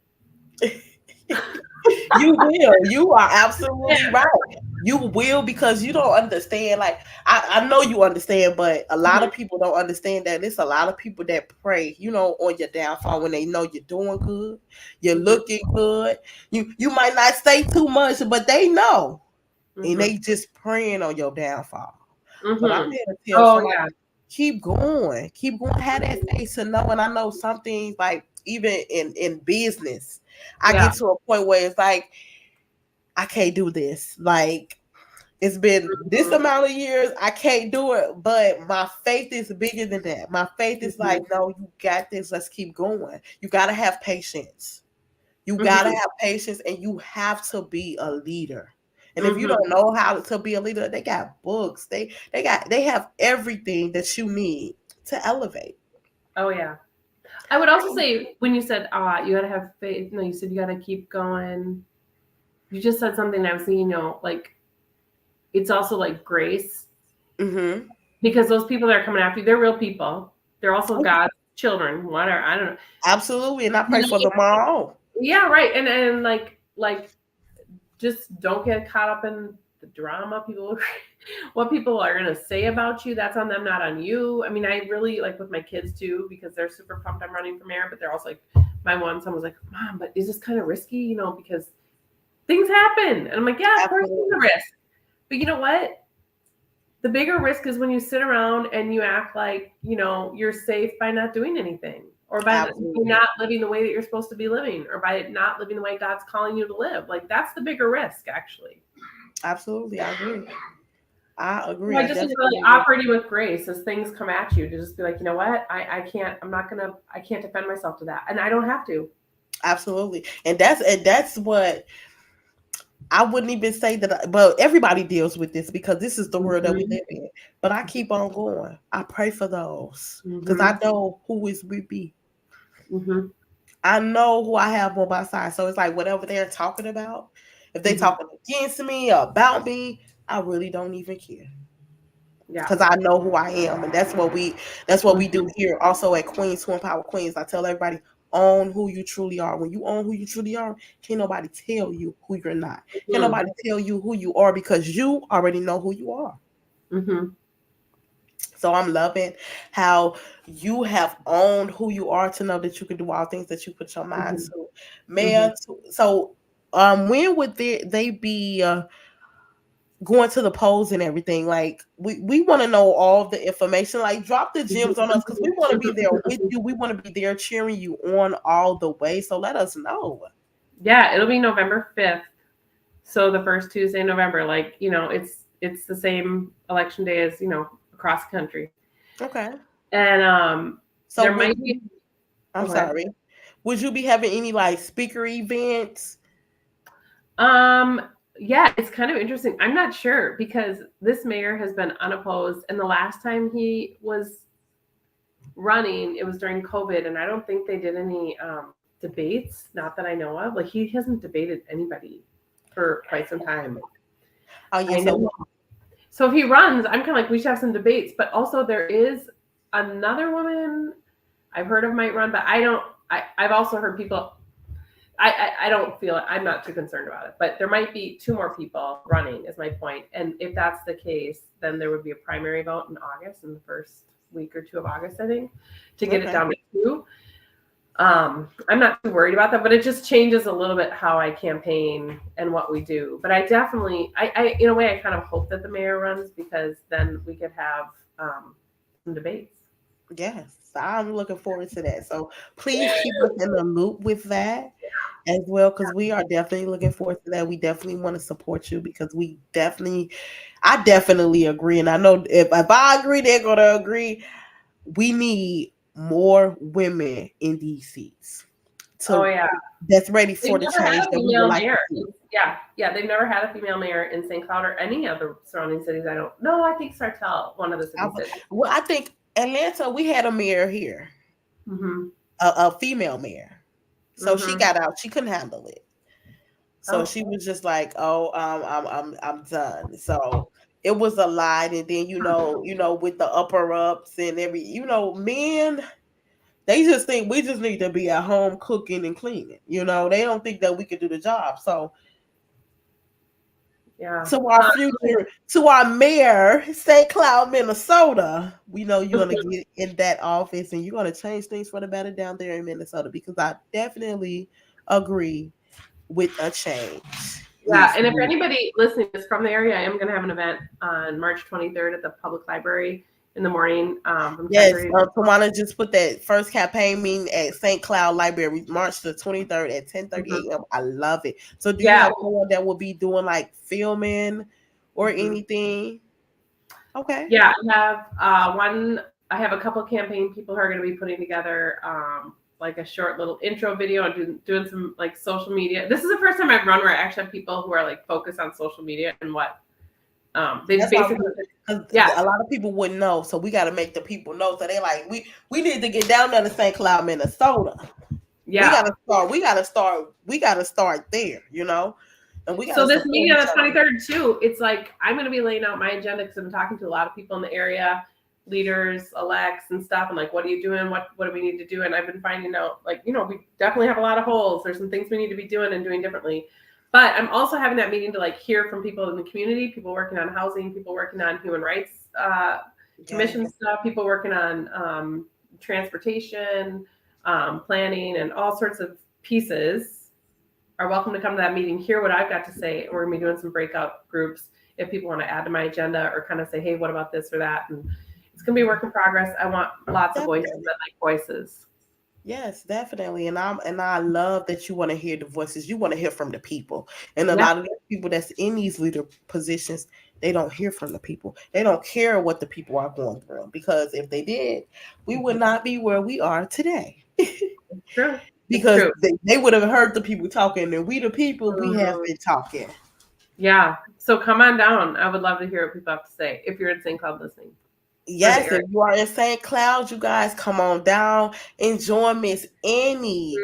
You will. You are absolutely right. You will, because you don't understand. Like, I know you understand, but a lot of people don't understand that there's a lot of people that pray, you know, on your downfall when they know you're doing good, you're looking good. You might not say too much, but they know. And they just praying on your downfall. But I'm here to tell somebody, keep going. Keep going. Have that faith to know. And I know some things, like even in business, I get to a point where it's like, I can't do this. Like, it's been this amount of years, I can't do it. But my faith is bigger than that. My faith is like, no, you got this. Let's keep going. You got to have patience. You got to have patience, and you have to be a leader. And if you don't know how to be a leader, they got books. They have everything that you need to elevate. Oh yeah. I would also say, when you said, you gotta have faith. No, you said you gotta keep going. You just said something I was thinking, you know, like, it's also like grace. Because those people that are coming after you, they're real people. They're also God's children. Whatever. I don't know. Absolutely. And I pray for them all. Yeah, right. And like just don't get caught up in the drama. What people are going to say about you, that's on them, not on you. I mean, I really, like, with my kids too, because they're super pumped I'm running for mayor, but they're also like, my one son was like, Mom, but is this kind of risky, you know, because things happen. And I'm like, yeah, of course it's a risk. But you know what? The bigger risk is when you sit around and you act like, you know, you're safe by not doing anything, or by not living the way that you're supposed to be living, or by not living the way God's calling you to live. Like, that's the bigger risk, actually. Absolutely. I agree. I just really operating with grace as things come at you, to just be like, you know what? I can't defend myself to that. And I don't have to. Absolutely. And that's what I wouldn't even say that, but everybody deals with this, because this is the world that we live in. But I keep on going. I pray for those, because I know who is with me. I know who I have on my side. So it's like, whatever they're talking about, if they're talking against me or about me, I really don't even care. Yeah, because I know who I am, and that's what we do here. Also at Queens Who Empower Queens, I tell everybody, own who you truly are. When you own who you truly are, can't nobody tell you who you're not. Can't nobody tell you who you are, because you already know who you are. So I'm loving how you have owned who you are, to know that you can do all things that you put your mind to. Man, so when would they be going to the polls and everything? Like, we want to know all the information. Like, drop the gems on us, because we want to be there with you. We want to be there cheering you on all the way. So let us know. Yeah, it'll be November 5th. So the first Tuesday in November. Like, you know, it's the same election day as, you know, across the country. Okay. And so there might be. I'm sorry. Would you be having any like speaker events? Yeah, it's kind of interesting. I'm not sure, because this mayor has been unopposed, and the last time he was running, it was during COVID, and I don't think they did any debates, not that I know of. Like he hasn't debated anybody for quite some time. Oh, I yes. know. So if he runs, I'm kind of like, we should have some debates. But also there is another woman I've heard of might run, but I've also heard people, I don't feel it. I'm not too concerned about it, but there might be 2 more people running is my point. And if that's the case, then there would be a primary vote in August, in the first week or 2 of August, I think, to get it down to 2. I'm not too worried about that, but it just changes a little bit how I campaign and what we do. But I definitely, I in a way, I kind of hope that the mayor runs, because then we could have some debates. Yes, I'm looking forward to that. So please keep us in the loop with that as well, because we are definitely looking forward to that. We definitely want to support you, because I definitely agree. And I know if I agree, they're going to agree. We need more women in these seats. Oh yeah, that's ready they've for the never had change a that we would female like mayor. to see. Yeah, they've never had a female mayor in St. Cloud or any of the surrounding cities. I don't know. I think Sartell, one of the cities. Well, I think Atlanta, we had a mayor here, a female mayor. So she got out. She couldn't handle it. So she was just like, "Oh, I'm done." So it was a lie. And then you know, with the upper ups and men, they just think we just need to be at home cooking and cleaning. They don't think that we can do the job. So yeah, to our future, to our mayor, St. Cloud, Minnesota, we know you're going to get in that office and you're going to change things for the better down there in Minnesota, because I definitely agree with a change. Yeah, and if anybody listening is from the area, I am going to have an event on March 23rd at the public library in the morning. Yes, Tawana just put that first campaign meeting at St. Cloud Library, March the 23rd at 10:30 a.m. I love it. So do you have someone that will be doing like filming or anything? Okay. Yeah, I have a couple of campaign people who are going to be putting together like a short little intro video and doing some like social media. This is the first time I've run where I actually have people who are like focused on social media and what they basically. A lot of people wouldn't know, so we got to make the people know. So they like we need to get down there to St. Cloud, Minnesota. Yeah, we got to start there, And we so this meeting on the 23rd too, it's like I'm going to be laying out my agenda because I've been talking to a lot of people in the area, leaders, elects, and stuff, and like, what are you doing? What do we need to do? And I've been finding out, like, we definitely have a lot of holes. There's some things we need to be doing and doing differently. But I'm also having that meeting to like hear from people in the community, people working on housing, people working on human rights commission stuff, people working on transportation, planning, and all sorts of pieces are welcome to come to that meeting, hear what I've got to say. We're going to be doing some breakout groups if people want to add to my agenda or kind of say, hey, what about this or that? And it's going to be a work in progress. I want lots of voices that like voices. Yes, definitely. And I love that you want to hear the voices. You want to hear from the people. And a lot of the people that's in these leader positions, they don't hear from the people. They don't care what the people are going through, because if they did, we would not be where we are today. True. Because they would have heard the people talking, and we the people, we have been talking. Yeah. So come on down. I would love to hear what people have to say if you're in St. Cloud listening. Yes, if you are in St. Cloud, you guys come on down and join Miss Annie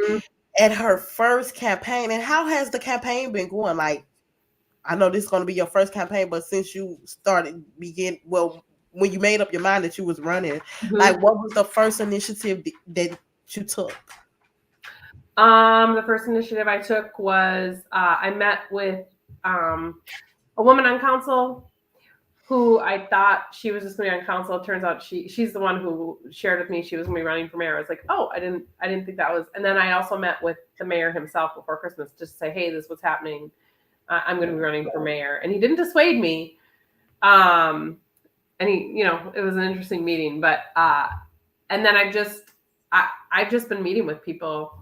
at her first campaign. And how has the campaign been going? Like, I know this is going to be your first campaign, but since you when you made up your mind that you was running, like, what was the first initiative that you took? The first initiative I took was I met with a woman on council who I thought she was just going to be on council. It turns out she's the one who shared with me she was going to be running for mayor. I was like, oh, I didn't think that was. And then I also met with the mayor himself before Christmas just to say, hey, this is what's happening. I'm going to be running for mayor. And he didn't dissuade me. And he, it was an interesting meeting. But and then I've just been meeting with people,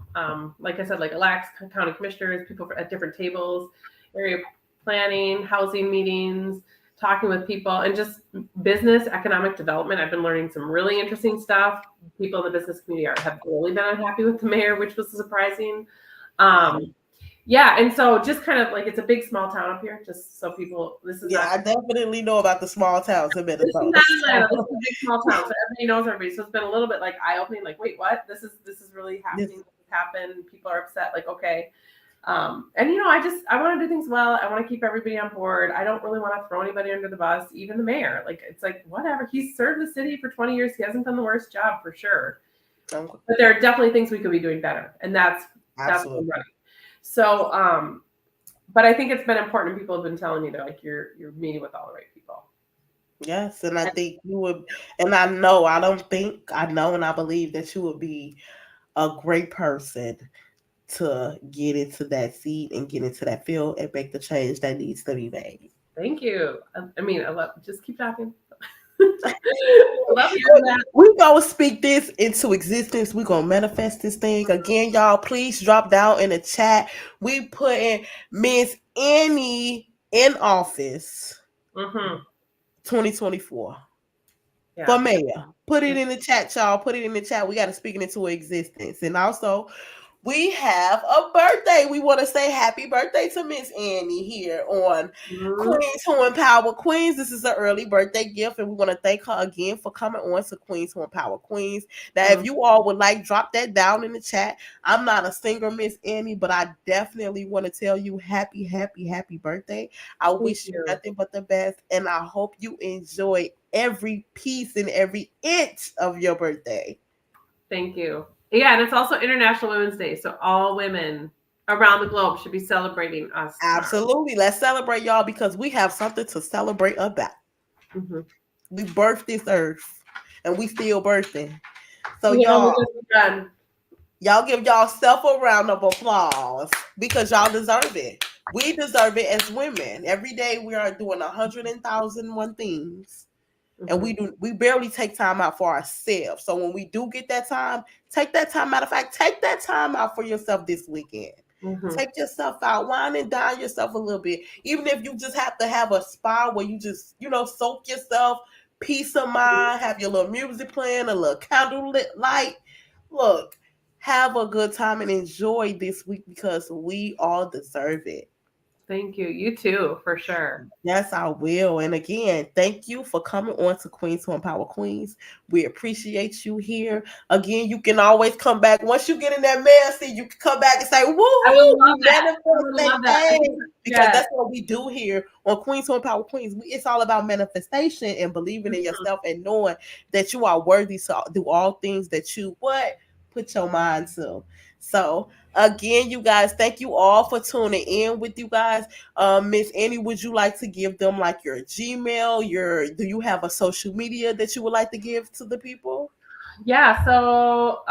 like I said, like elects, county commissioners, people at different tables, area planning, housing meetings, talking with people, and just business, economic development. I've been learning some really interesting stuff. People in the business community have really been unhappy with the mayor, which was surprising. And so just kind of like, it's a big small town up here, just so people, I definitely know about the small towns in Minnesota. This is not Atlanta, this is a big small town, so everybody knows everybody. So it's been a little bit like eye-opening, like, wait, what? This is really happening. happen. People are upset. Like, okay. And you know, I want to do things well. I want to keep everybody on board. I don't really want to throw anybody under the bus, even the mayor. Like, it's like, whatever. He's served the city for 20 years. He hasn't done the worst job for sure. But there are definitely things we could be doing better. And that's what I'm running. So, but I think it's been important. People have been telling me, they're like, you're meeting with all the right people. Yes, and I think you would, and I know, I know, and I believe that you would be a great person to get into that seat and get into that field and make the change that needs to be made. Thank you. I mean, I love, just keep talking. I love hearing that. We're going to speak this into existence. We're going to manifest this thing. Again, y'all, please drop down in the chat. We putting Miss Annie in office 2024 for mayor. Put it in the chat, y'all. Put it in the chat. We got to speak it into existence. And also, we have a birthday. We want to say happy birthday to Miss Annie here on Queens Who Empower Queens. This is an early birthday gift, and we want to thank her again for coming on to Queens Who Empower Queens. Now, if you all would like, drop that down in the chat. I'm not a singer, Miss Annie, but I definitely want to tell you happy, happy, happy birthday. I wish you nothing but the best, and I hope you enjoy every piece and every inch of your birthday. Thank you. Yeah, and it's also International Women's Day, so all women around the globe should be celebrating us. Absolutely. Let's celebrate, y'all, because we have something to celebrate about. We birthed this earth, and we still birthing. So, y'all give yourself a round of applause because y'all deserve it. We deserve it as women. Every day we are doing 100,001 things. And we barely take time out for ourselves. So when we do get that time, take that time. Matter of fact, take that time out for yourself this weekend. Take yourself out, wine and dine yourself a little bit. Even if you just have to have a spa where you just, soak yourself, peace of mind, have your little music playing, a little candlelit light. Look, have a good time and enjoy this week because we all deserve it. Thank you. You too, for sure. Yes, I will. And again, thank you for coming on to Queens Who Empower Queens. We appreciate you here. Again, you can always come back. Once you get in that mail seat, you can come back and say, woo, because that's what we do here on Queens Who Empower Queens. It's all about manifestation and believing in yourself and knowing that you are worthy to do all things that you put your mind to. So again, you guys, thank you all for tuning in with you guys. Miss Annie, would you like to give them like your Gmail, do you have a social media that you would like to give to the people? Yeah, so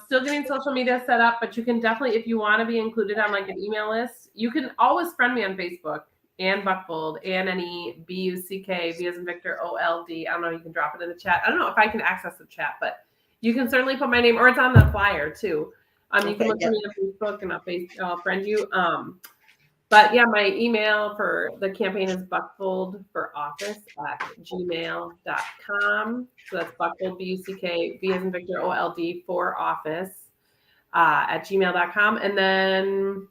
still getting social media set up, but you can definitely, if you want to be included on like an email list, you can always friend me on Facebook, Ann Buckfold, ANNE BUCK, V as in Victor, OLD. I don't know, you can drop it in the chat. I don't know if I can access the chat, but you can certainly put my name, or it's on the flyer too. You can look for me on Facebook and I'll friend you. But yeah, my email for the campaign is buckfoldforoffice@gmail.com. So that's Buckfold, BUCK, V as in Victor, OLD, for office at gmail.com. And then,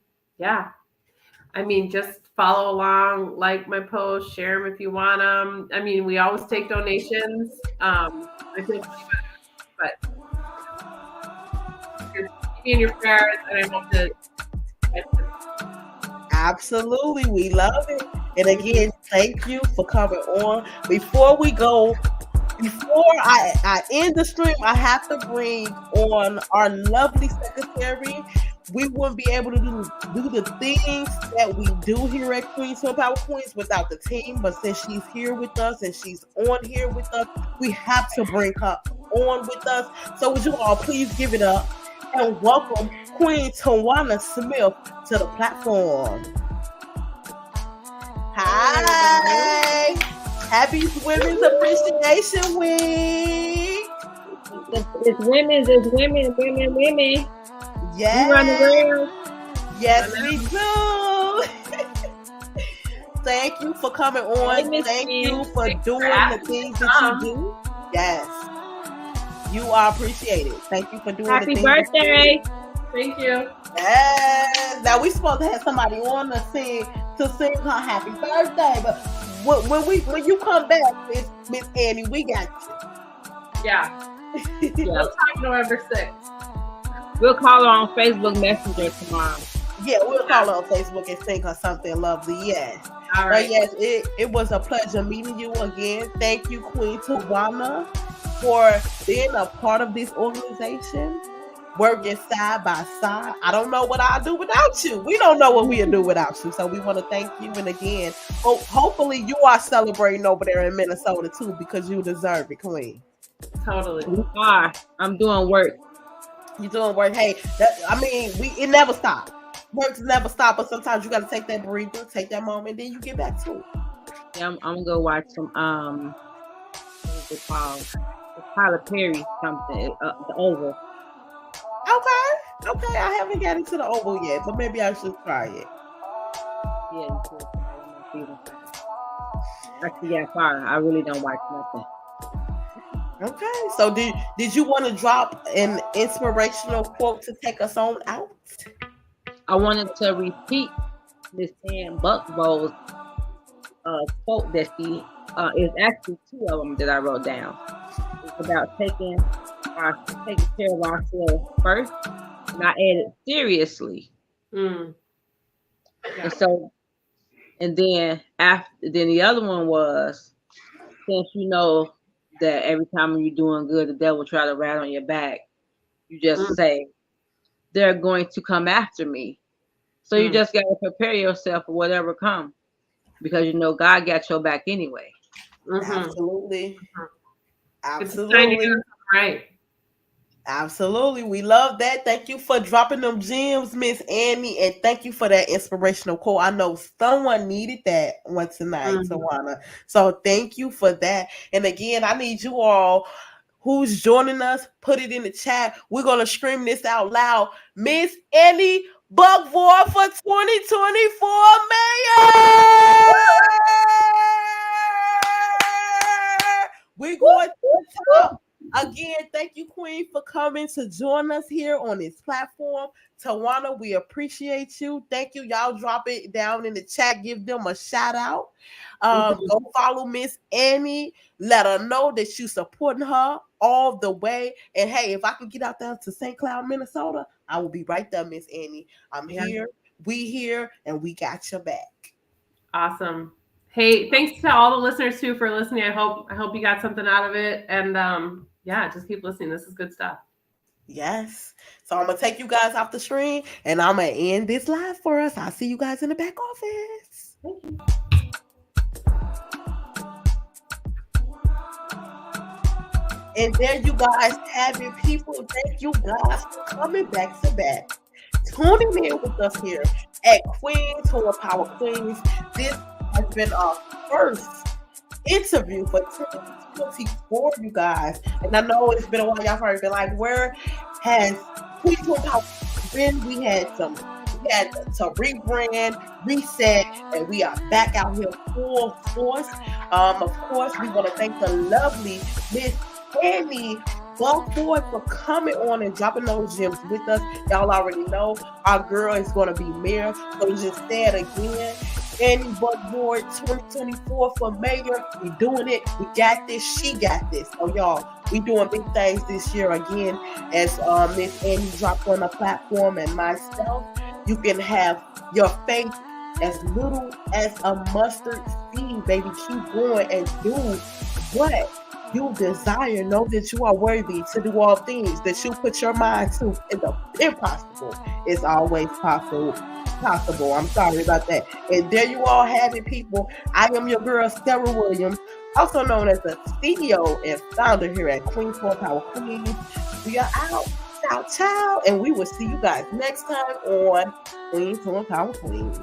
just follow along, like my posts, share them if you want them. We always take donations. But in your prayers, and I hope that absolutely, we love it. And again, thank you for coming on. Before I end the stream, I have to bring on our lovely secretary. We wouldn't be able to do the things that we do here at Queens Who Empower Queens without the team. But since she's here with us and she's on here with us, we have to bring her on with us. So would you all please give it up and welcome Queen Tawana Smith to the platform. Hi. Happy Women's Appreciation Week. It's women. Yes. You run around. Yes, we do. Thank you for coming on. Thank you for doing the things that you do. Yes. You are appreciated. Thank you for doing Happy the things. Happy birthday. Thank you. Yes. Now we supposed to have somebody on to sing her happy birthday, but when you come back, Miss Annie, we got you. Yeah. We'll talk November 6th. We'll call her on Facebook Messenger tomorrow. Yeah, we'll call her on Facebook and sing her something lovely. Yes. All But right. yes, it was a pleasure meeting you again. Thank you, Queen Tawana, for being a part of this organization, working side by side. I don't know what I'll do without you. We don't know what we'll do without you. So we want to thank you. And again, hopefully you are celebrating over there in Minnesota too, because you deserve it, Queen. Totally. We are. I'm doing work. You're doing work. Hey, it never stops. Works never stop, but sometimes you got to take that breather, take that moment, then you get back to it. Yeah, I'm gonna go watch some what is it called? The Tyler Perry something. The Oval. Okay. I haven't got into the Oval yet, but maybe I should try it. Yeah, you should. Actually, yeah, sorry. I really don't watch nothing. Okay. So did you want to drop an inspirational quote to take us on out? I wanted to repeat Miss Ann Buckbow's quote that she is actually two of them that I wrote down. It's about taking care of ourselves first, and I added seriously. Mm. Yeah. And then the other one was, since you know that every time you're doing good, the devil try to rat on your back, you just say, they're going to come after me. So you just got to prepare yourself for whatever comes, because you know God got your back anyway. Mm-hmm. Absolutely. It's time to Absolutely. do it right. Absolutely. We love that. Thank you for dropping them gems, Miss Annie, and thank you for that inspirational quote. I know someone needed that one tonight, Tawana. So thank you for that. And again, I need you all who's joining us, put it in the chat. We're going to scream this out loud. Miss Annie Buckvoort for 2024 mayor. We're going to the top. Again, thank you, Queen, for coming to join us here on this platform. Tawana, we appreciate you. Thank you. Y'all drop it down in the chat. Give them a shout out. Go follow Miss Annie. Let her know that you supporting her all the way. And hey, if I can get out there to St. Cloud, Minnesota, I will be right there, Miss Annie. I'm here. We here, and we got your back. Awesome. Hey, thanks to all the listeners too for listening. I hope you got something out of it. And just keep listening. This is good stuff. Yes. So I'm gonna take you guys off the screen, and I'm gonna end this live for us. I'll see you guys in the back office. Thank you. And there you guys have it, people. Thank you guys for coming back to back, tuning in with us here at Queens Who Are Power Queens. This has been our first interview for 2024, you guys. And I know it's been a while. Y'all probably been like, where has Queens Who Are Power been? We had to rebrand, reset, and we are back out here full force. Of course, we want to thank the lovely Miss Annie Buckvoort for coming on and dropping those gems with us. Y'all already know our girl is going to be mayor. So just say it again. Annie Buckvoort 2024 for mayor. We doing it. We got this. She got this. So y'all, we doing big things this year again. As Miss Annie dropped on the platform, and myself, you can have your faith as little as a mustard seed, baby. Keep going and do what you desire. Know that you are worthy to do all things that you put your mind to. And the impossible is always possible. I'm sorry about that. And there you all have it, people. I am your girl, Sarah Williams, also known as the CEO and founder here at Queens Who Are Power Queens. We are out. Ciao, ciao. And we will see you guys next time on Queens Who Are Power Queens.